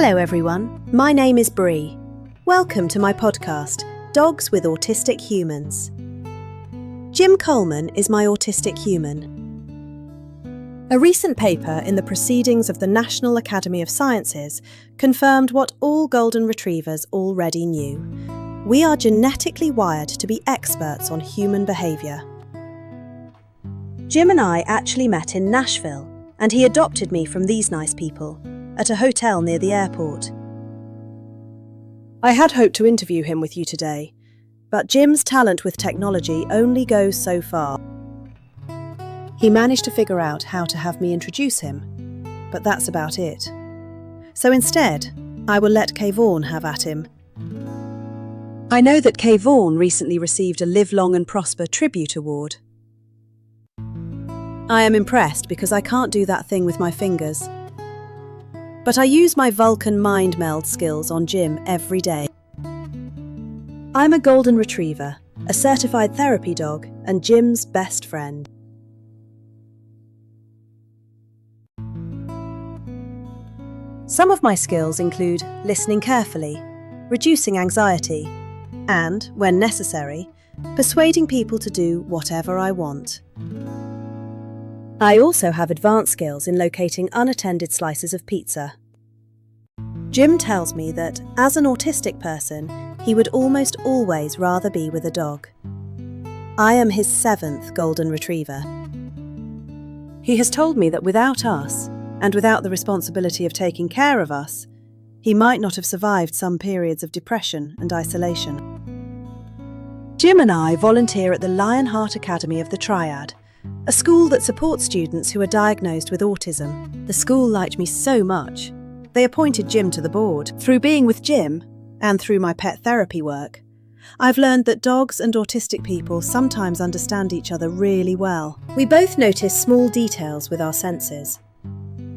Hello everyone, my name is Brea. Welcome to my podcast, Dogs with Autistic Humans. Jim Coleman is my autistic human. A recent paper in the Proceedings of the National Academy of Sciences confirmed what all golden retrievers already knew. We are genetically wired to be experts on human behaviour. Jim and I actually met in Nashville, and he adopted me from these nice people at a hotel near the airport. I had hoped to interview him with you today, but Jim's talent with technology only goes so far. He managed to figure out how to have me introduce him, but that's about it. So instead, I will let Keivan have at him. I know that Keivan recently received a Live Long and Prosper tribute award. I am impressed because I can't do that thing with my fingers. But I use my Vulcan mind meld skills on Jim every day. I'm a golden retriever, a certified therapy dog, and Jim's best friend. Some of my skills include listening carefully, reducing anxiety, and, when necessary, persuading people to do whatever I want. I also have advanced skills in locating unattended slices of pizza. Jim tells me that, as an autistic person, he would almost always rather be with a dog. I am his 7th golden retriever. He has told me that without us, and without the responsibility of taking care of us, he might not have survived some periods of depression and isolation. Jim and I volunteer at the Lionheart Academy of the Triad, a school that supports students who are diagnosed with autism. The school liked me so much. They appointed Jim to the board. Through being with Jim, and through my pet therapy work, I've learned that dogs and autistic people sometimes understand each other really well. We both notice small details with our senses.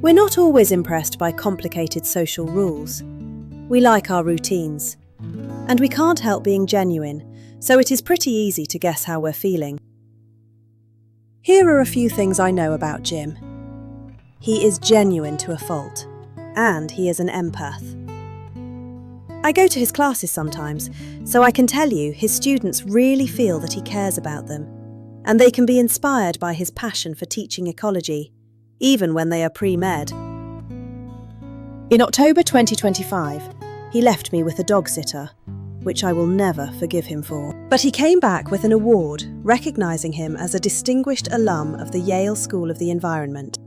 We're not always impressed by complicated social rules. We like our routines. And we can't help being genuine, so it is pretty easy to guess how we're feeling. Here are a few things I know about Jim. He is genuine to a fault, and he is an empath. I go to his classes sometimes, so I can tell you his students really feel that he cares about them, and they can be inspired by his passion for teaching ecology, even when they are pre-med. In October 2025, he left me with a dog sitter, which I will never forgive him for. But he came back with an award recognising him as a distinguished alum of the Yale School of the Environment.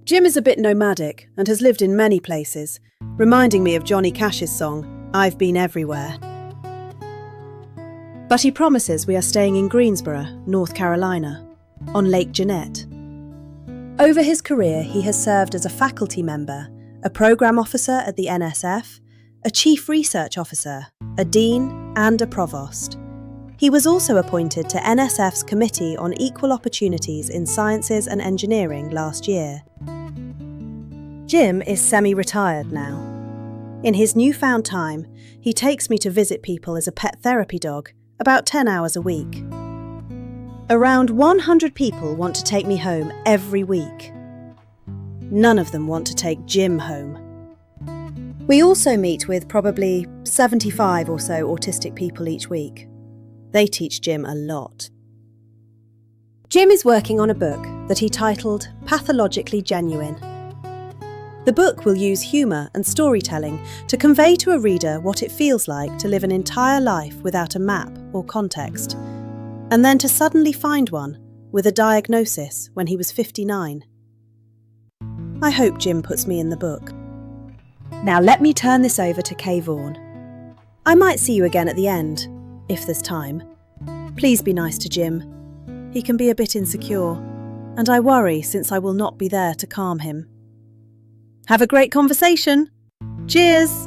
Jim is a bit nomadic and has lived in many places, reminding me of Johnny Cash's song, "I've Been Everywhere." But he promises we are staying in Greensboro, North Carolina, on Lake Jeanette. Over his career, he has served as a faculty member, a programme officer at the NSF, a chief research officer, a dean, and a provost. He was also appointed to NSF's Committee on Equal Opportunities in Sciences and Engineering last year. Jim is semi-retired now. In his newfound time, he takes me to visit people as a pet therapy dog about 10 hours a week. Around 100 people want to take me home every week. None of them want to take Jim home. We also meet with probably 75 or so autistic people each week. They teach Jim a lot. Jim is working on a book that he titled Pathologically Genuine. The book will use humour and storytelling to convey to a reader what it feels like to live an entire life without a map or context, and then to suddenly find one with a diagnosis when he was 59. I hope Jim puts me in the book. Now let me turn this over to Keivan. I might see you again at the end, if there's time. Please be nice to Jim. He can be a bit insecure, and I worry since I will not be there to calm him. Have a great conversation. Cheers!